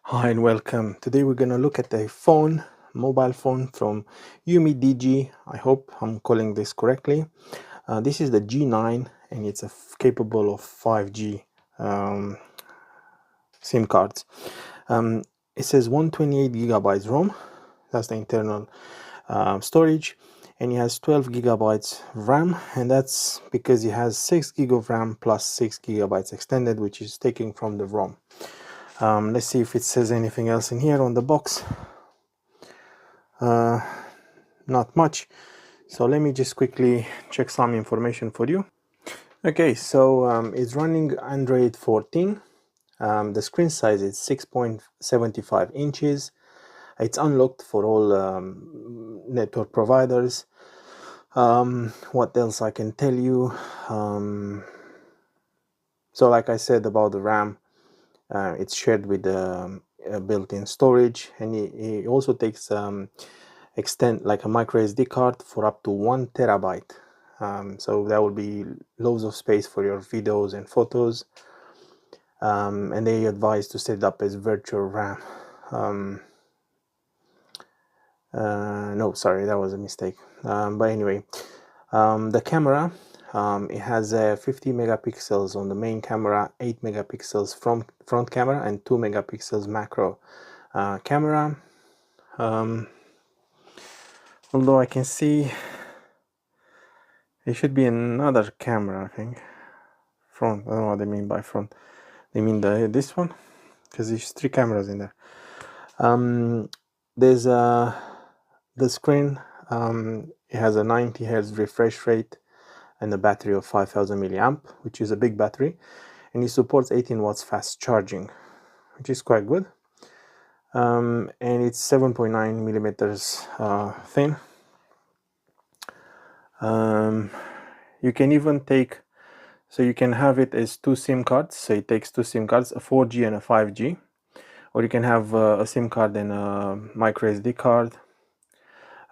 Hi and welcome. Today we're going to look at a phone, mobile phone from UMIDIGI. I hope I'm calling this correctly. This is the G9 and it's capable of 5G SIM cards. It says 128 gigabytes ROM. That's the internal storage, and it has 12 gigabytes RAM, and that's because it has 6 gig of RAM plus 6 gigabytes extended, which is taken from the ROM. Let's see if it says anything else in here on the box. Not much, so let me just quickly check some information for you. Okay, so it's running Android 14. The screen size is 6.75 inches. It's unlocked for all network providers. What else I can tell you? So like I said about the RAM, it's shared with the built-in storage, and it also takes extend like a micro SD card for up to 1 terabyte. So that will be loads of space for your videos and photos. And they advise to set it up as virtual RAM. No, sorry, that was a mistake. But anyway, the camera, it has 50 megapixels on the main camera, 8 megapixels from front camera, and 2 megapixels macro camera. Although I can see it should be another camera, I think. Front, I don't know what they mean by front. They mean this one, because there's 3 cameras in there. There's the screen. It has a 90 Hz refresh rate and a battery of 5000 milliamp, which is a big battery, and it supports 18 watts fast charging, which is quite good. And it's 7.9 millimeters thin. You can even take, so you can have it as 2 SIM cards, so it takes 2 SIM cards, a 4G and a 5G, or you can have a SIM card and a micro SD card.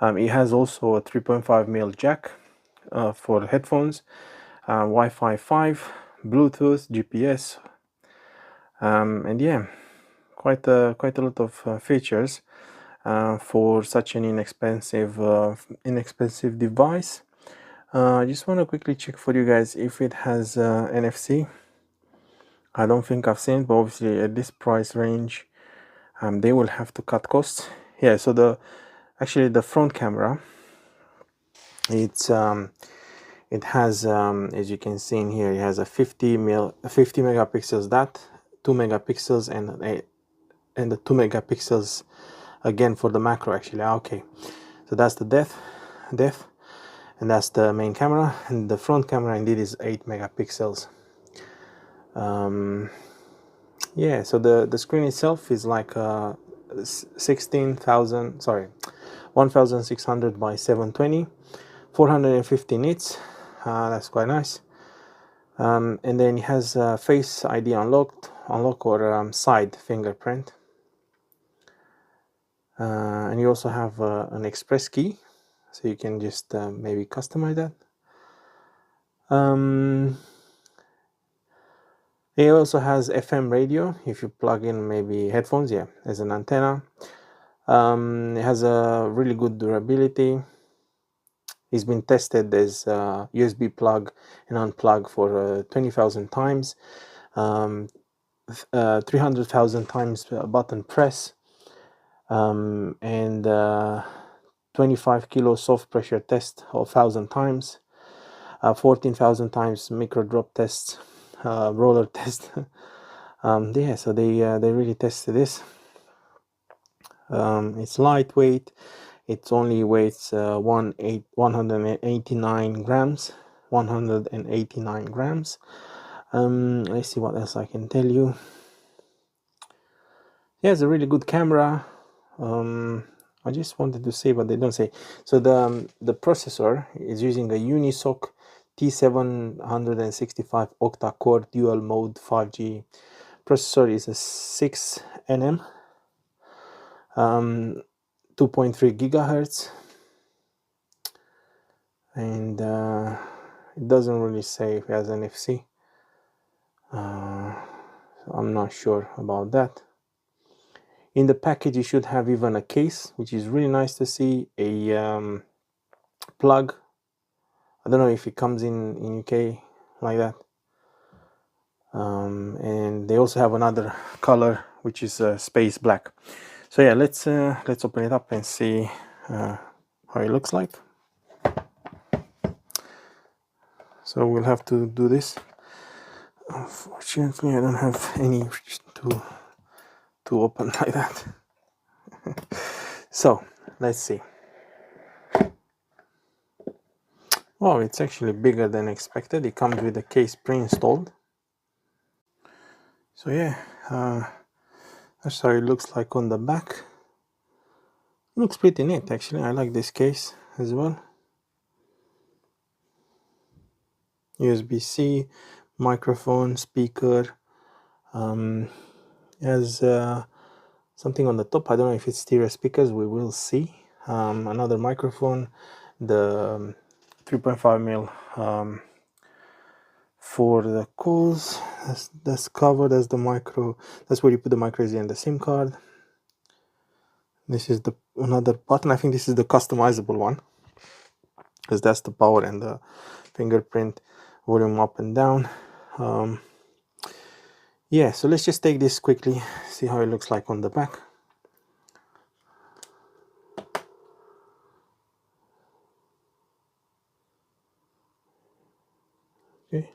It has also a 3.5mm jack for headphones, Wi-Fi 5, Bluetooth, GPS, and yeah, quite a lot of features for such an inexpensive device. I just want to quickly check for you guys if it has NFC. I don't think I've seen it, but obviously at this price range, they will have to cut costs. Yeah, so actually the front camera, it has as you can see in here, it has a 50 megapixels, that 2 megapixels, and the 2 megapixels again for the macro. Actually, okay, so that's the depth, and that's the main camera, and the front camera indeed is 8 megapixels. Yeah, so the screen itself is like 1600 by 720, 450 nits. That's quite nice. And then it has Face ID unlock or side fingerprint. And you also have an express key, so you can just maybe customize that. It also has FM radio if you plug in maybe headphones, yeah, as an antenna. It has a really good durability. It's been tested as USB plug and unplug for 20,000 times, 300,000 times button press, and 25 kilo soft pressure test of 1,000 times, 14,000 times micro drop tests, roller test. Yeah, so they really tested this. It's lightweight. It only weighs 189 grams. 189 grams. Let's see what else I can tell you. Yeah, it's a really good camera. I just wanted to say, but they don't say. So the processor is using a Unisoc T765 octa-core dual mode 5G processor. Is a 6nm, 2.3 gigahertz, and it doesn't really say if it has NFC. So I'm not sure about that. In the package you should have even a case, which is really nice to see, a plug. I don't know if it comes in UK like that. And they also have another color, which is space black. So yeah, let's open it up and see how it looks like. So we'll have to do this. Unfortunately, I don't have any to open like that. So let's see. Wow, it's actually bigger than expected. It comes with a case pre-installed. So yeah, that's how it looks like on the back. Looks pretty neat actually. I like this case as well. USB-C, microphone, speaker. Has something on the top. I don't know if it's stereo speakers. We will see. Another microphone. The 3.5mm for the calls. That's covered as the micro. That's where you put the micro SD and the SIM card. This is the another button. I think this is the customizable one, because that's the power and the fingerprint, volume up and down. Yeah, so let's just take this quickly, see how it looks like on the back. Okay,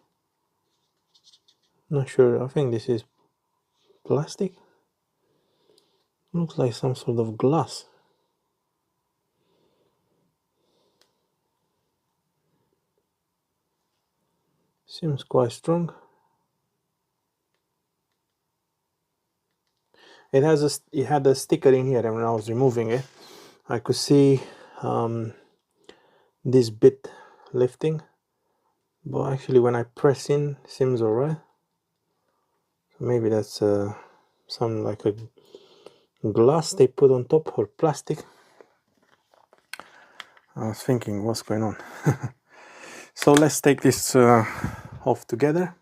not sure. I think this is plastic. Looks like some sort of glass. Seems quite strong. It had a sticker in here, and when I was removing it, I could see this bit lifting, but actually when I press in, it seems alright. So maybe that's some like a glass they put on top, or plastic. I was thinking, what's going on? So let's take this off together.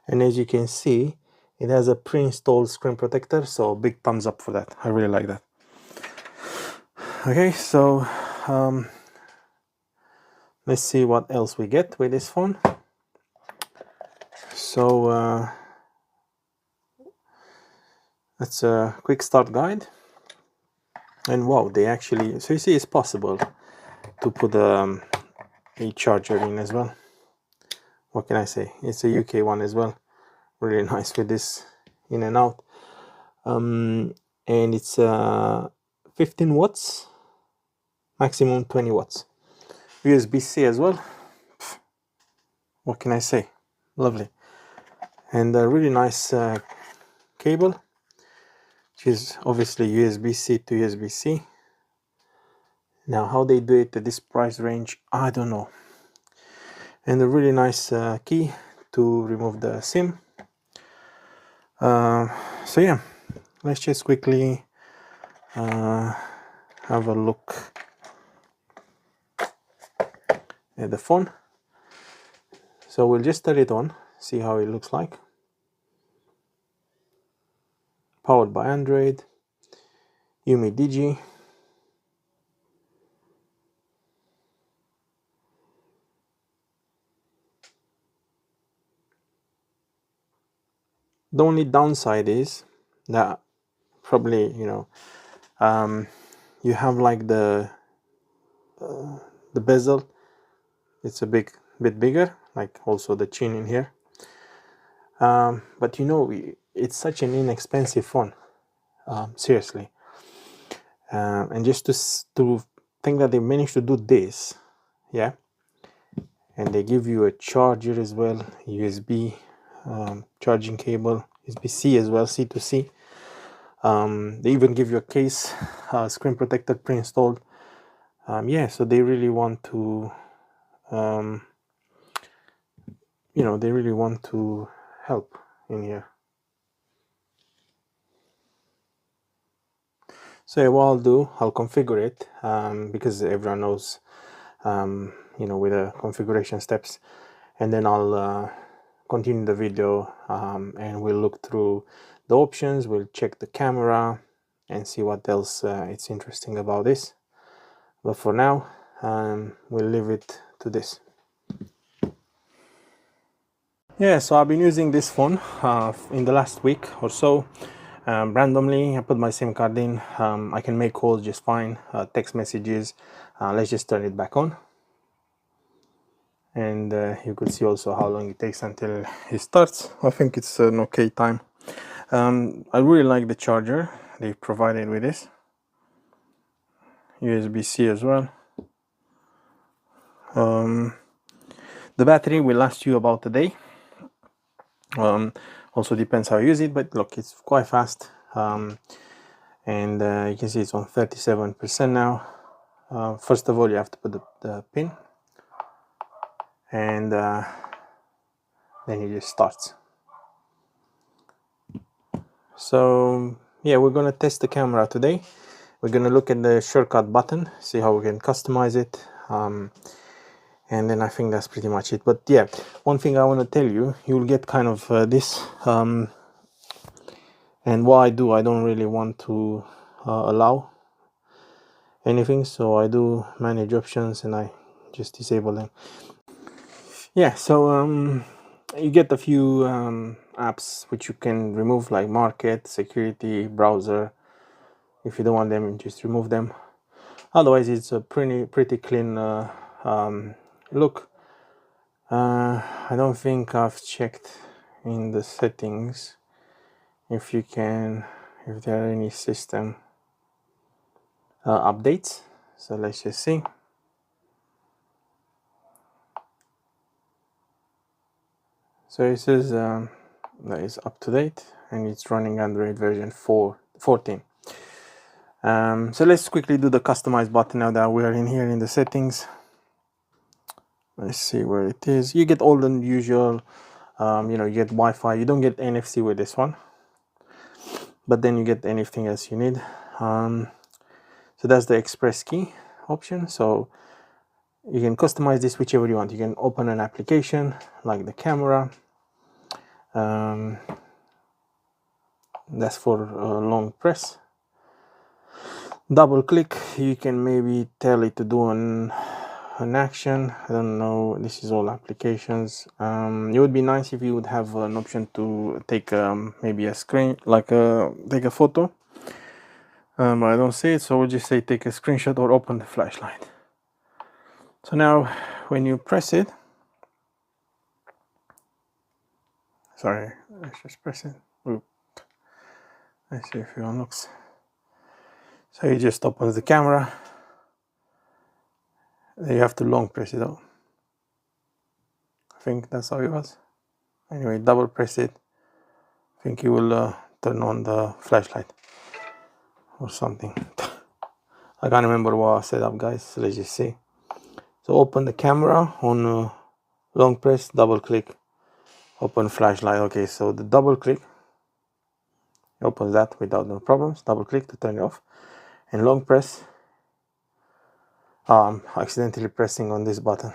And as you can see, it has a pre-installed screen protector, so big thumbs up for that. I really like that. Okay, so let's see what else we get with this phone. So that's a quick start guide. And wow, they actually, so you see it's possible to put a charger in as well. What can I say? It's a UK one as well. Really nice with this in and out. And it's 15 watts, maximum 20 watts. USB-C as well. What can I say? Lovely. And a really nice cable, which is obviously USB-C to USB-C. Now how they do it at this price range, I don't know. And a really nice key to remove the SIM. So yeah, let's just quickly have a look at the phone. So we'll just turn it on, see how it looks like. Powered by Android, UMIDIGI. The only downside is that probably, you know, you have like the bezel. It's a bit bigger, like also the chin in here. But you know, it's such an inexpensive phone, seriously. And just to think that they managed to do this, yeah, and they give you a charger as well, USB charging cable, USB-C as well, C to C. They even give you a case, screen protector pre-installed. Yeah, so they really want to, you know, they really want to help in here. So yeah, what I'll do, I'll configure it, because everyone knows, you know, with the configuration steps, and then I'll continue the video, and we'll look through the options, we'll check the camera and see what else it's interesting about this. But for now, we'll leave it to this. Yeah, so I've been using this phone in the last week or so. Randomly, I put my SIM card in. I can make calls just fine, text messages. Let's just turn it back on. And you could see also how long it takes until it starts. I think it's an okay time. I really like the charger they provided with this. USB-C as well. The battery will last you about a day. Also depends how you use it, but look, it's quite fast. And you can see it's on 37% now. First of all, you have to put the pin, and then it just starts. So yeah, we're gonna test the camera today. We're gonna look at the shortcut button, see how we can customize it, and then I think that's pretty much it. But yeah, one thing I want to tell you, you'll get kind of this, and what I do, I don't really want to allow anything, so I do manage options and I just disable them. Yeah, so you get a few apps which you can remove, like market, security, browser. If you don't want them, just remove them. Otherwise, it's a pretty clean look. I don't think I've checked in the settings if there are any system updates. So let's just see. So it says that is up to date and it's running Android version 14. So let's quickly do the customize button now that we are in here in the settings. Let's see where it is. You get all the usual, you get Wi-Fi. You don't get NFC with this one, but then you get anything else you need. So that's the express key option. So you can customize this whichever you want. You can open an application like the camera. That's for long press. Double click, you can maybe tell it to do an action. I don't know, this is all applications. It would be nice if you would have an option to take maybe a screen, like take a photo. I don't see it, so we'll just say take a screenshot or open the flashlight. So now when you press it, sorry, let's just press it. Oop. Let's see if it unlocks. So it just opens the camera. You have to long press it out. I think that's how it was. Anyway, double press it. I think it will turn on the flashlight or something. I can't remember what I set up, guys. So let's just see. So open the camera on long press, double click, open flashlight. Okay, so the double click opens that without no problems. Double click to turn it off, and long press. I'm accidentally pressing on this button.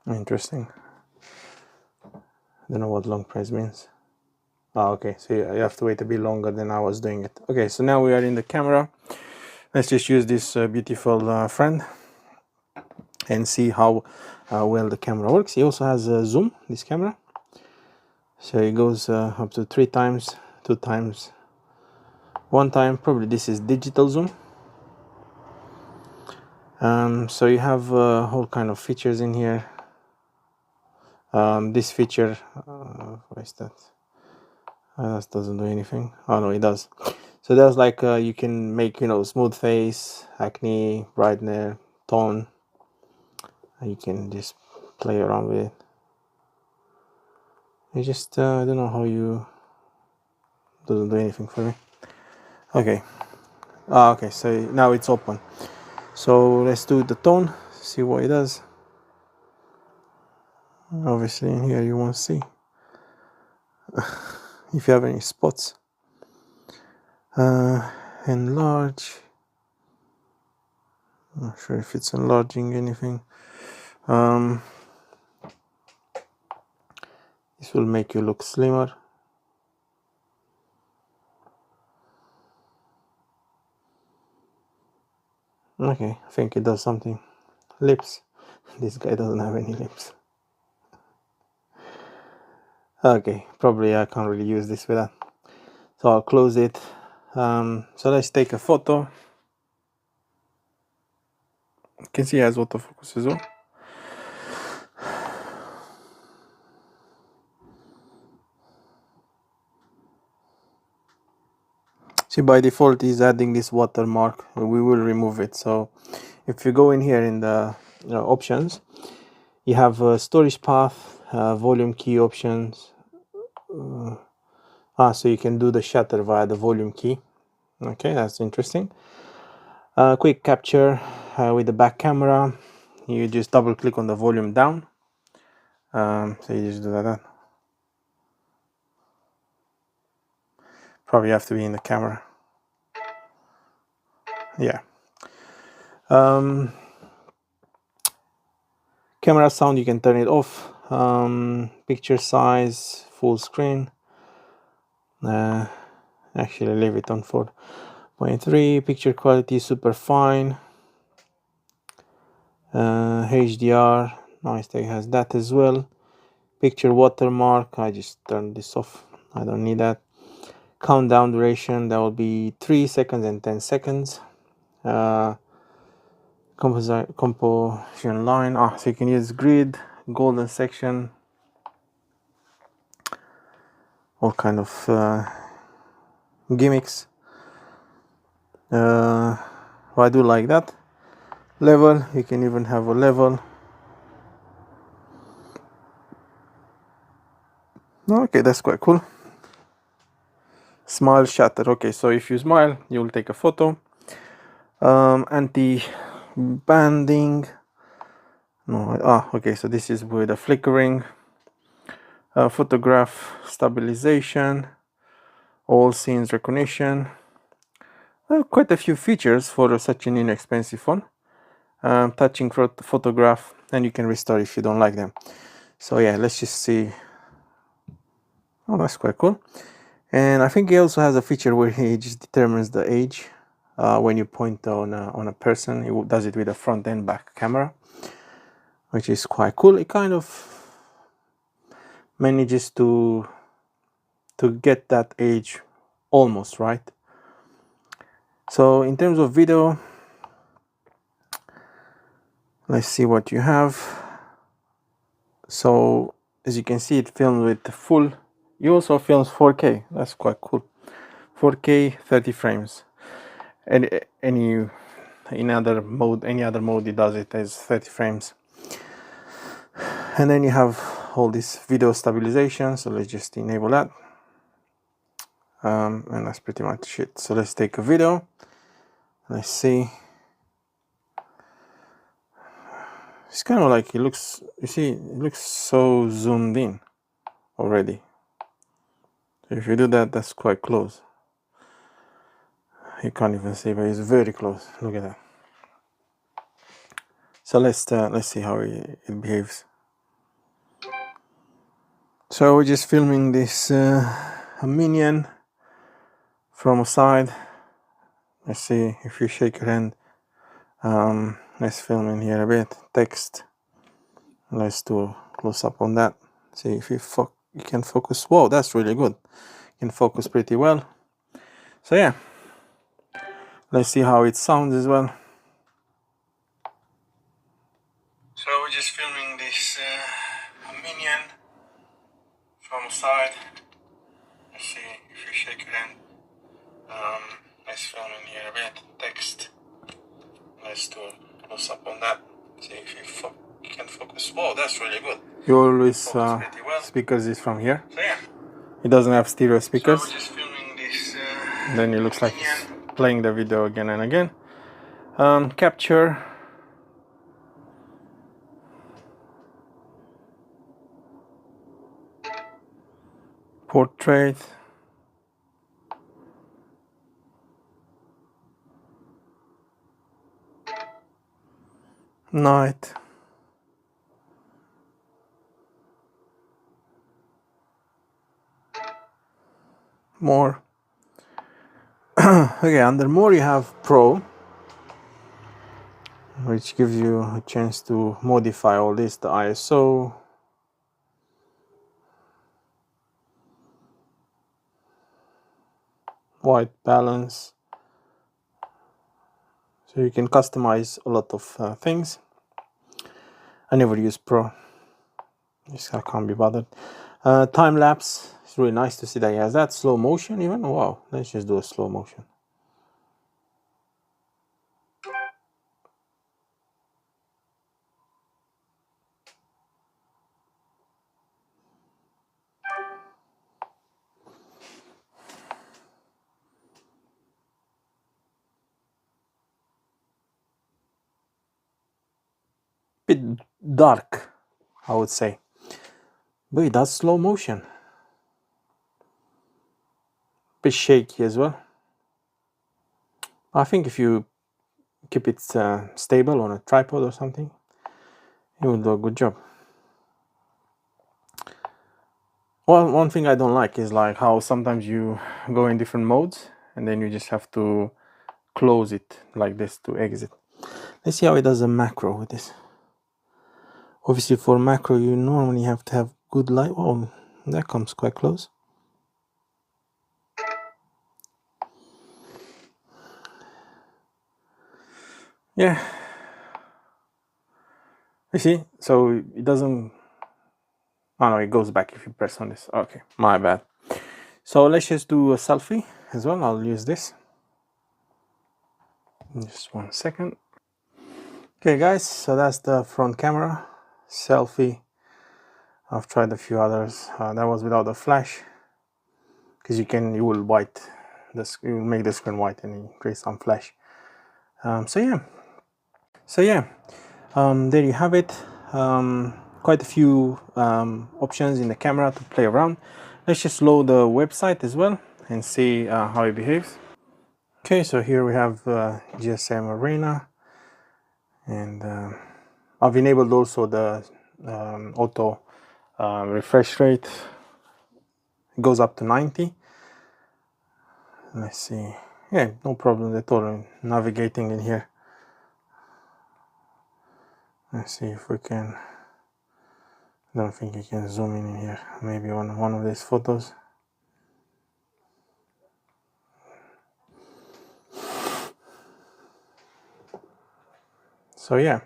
Interesting. Don't know what long press means. Okay, so you have to wait a bit longer than I was doing it. Okay, so now we are in the camera. Let's just use this beautiful friend and see how well the camera works. It also has a zoom, this camera. So it goes up to 3 times, 2 times, 1 time. Probably this is digital zoom. So you have all kind of features in here. This feature, what is that? That doesn't do anything. Oh no, it does. So there's like you can make, smooth face, acne, brightener, tone. You can just play around with it. I just I don't know how you doesn't do anything for me. Okay. Okay, so now it's open. So let's do the tone, see what it does. Obviously in here you won't see if you have any spots. Enlarge. Not sure if it's enlarging anything. This will make you look slimmer. Okay, I think it does something. Lips. This guy doesn't have any lips. Okay, probably I can't really use this with that. So I'll close it. So let's take a photo. You can see it has autofocus as well. See, by default is adding this watermark. We will remove it. So if you go in here in the options, you have storage path, volume key options. So you can do the shutter via the volume key. Okay, that's interesting. Quick capture with the back camera. You just double click on the volume down. So you just do that. Probably have to be in the camera. Yeah. Camera sound, you can turn it off. Picture size, full screen. Actually leave it on 4.3. Picture quality, super fine. HDR, nice, it has that as well. Picture watermark, I just turned this off, I don't need that. Countdown duration, that will be 3 seconds and 10 seconds. Composition line, so you can use grid, golden section, all kind of gimmicks. Well, I do like that. Level, you can even have a level. Okay, that's quite cool. Smile shutter. Okay, so if you smile, you will take a photo. Anti-banding. No, okay, so this is with a flickering. Photograph stabilization. All scenes recognition. Quite a few features for such an inexpensive phone. Touching photograph, and you can restore if you don't like them. So yeah, let's just see. Oh, that's quite cool. And I think he also has a feature where he just determines the age when you point on a person. He does it with a front and back camera, which is quite cool. It kind of manages to get that age almost right. So in terms of video, let's see what you have. So as you can see, it films with full. It also films 4K. That's quite cool. 4K 30 frames. And any other mode it does it as 30 frames. And then you have all this video stabilization, so let's just enable that. And that's pretty much it. So let's take a video. Let's see. It's kind of like, it looks, you see, it looks so zoomed in already. So if you do that, that's quite close. You can't even see, but it's very close. Look at that. So let's see how it behaves. So we're just filming this a minion from a side. Let's see if you shake your hand. Let's film in here a bit. Text. Let's do a close up on that. See if you can focus. Whoa, that's really good. You can focus pretty well. So yeah, let's see how it sounds as well. So we're just filming this a minion from a side. Let's see if you shake your hand. Let's film in here a bit. Text. Let's do a close up on that. See if you can focus. Whoa, that's really good. You always well. Speakers is from here. So yeah, it doesn't have stereo speakers. So we're just filming this. Then it looks like it's playing the video again and again. Capture. Portrait. night. More. Okay, under more you have Pro, which gives you a chance to modify all this, the ISO, white balance, so you can customize a lot of things. I never use Pro, just I can't be bothered. Time lapse, it's really nice to see that he has that. Slow motion even, wow, let's just do a slow motion. Bit dark, I would say, but it does slow motion. Bit shaky as well. I think if you keep it stable on a tripod or something, it will do a good job. Well, one thing I don't like is like how sometimes you go in different modes and then you just have to close it like this to exit. Let's see how it does a macro with this. Obviously for macro you normally have to have good light. Oh, that comes quite close. Yeah. You see, so it doesn't, oh no, it goes back if you press on this. Okay, my bad. So let's just do a selfie as well. I'll use this. Just 1 second. Okay guys, so that's the front camera selfie. I've tried a few others. That was without the flash, because you will white this, you will make the screen white and increase some flash. So yeah, there you have it. Quite a few options in the camera to play around. Let's just load the website as well and see how it behaves. Okay, so here we have GSM Arena, and I've enabled also the auto refresh rate. It goes up to 90. Let's see. Yeah, no problem at all in navigating in here. Let's see if we can. Don't think you can zoom in here. Maybe on one of these photos. So yeah,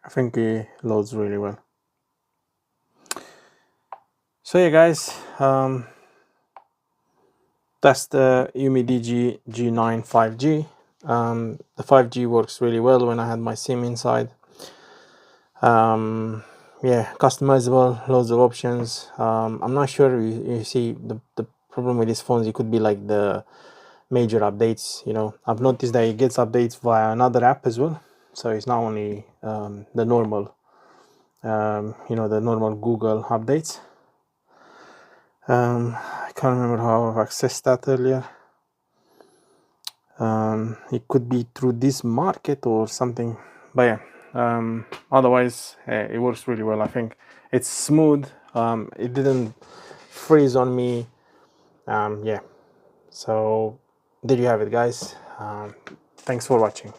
I think it loads really well. So yeah guys, that's the UMIDIGI G9 5G. The 5G works really well when I had my SIM inside. Yeah, customizable, loads of options. I'm not sure, you see the problem with these phones, it could be like the major updates, you know. I've noticed that it gets updates via another app as well, so it's not only the normal you know, the normal Google updates. I can't remember how I've accessed that earlier. It could be through this market or something, but yeah, otherwise it works really well. I think it's smooth. It didn't freeze on me. Yeah, so there you have it guys. Thanks for watching.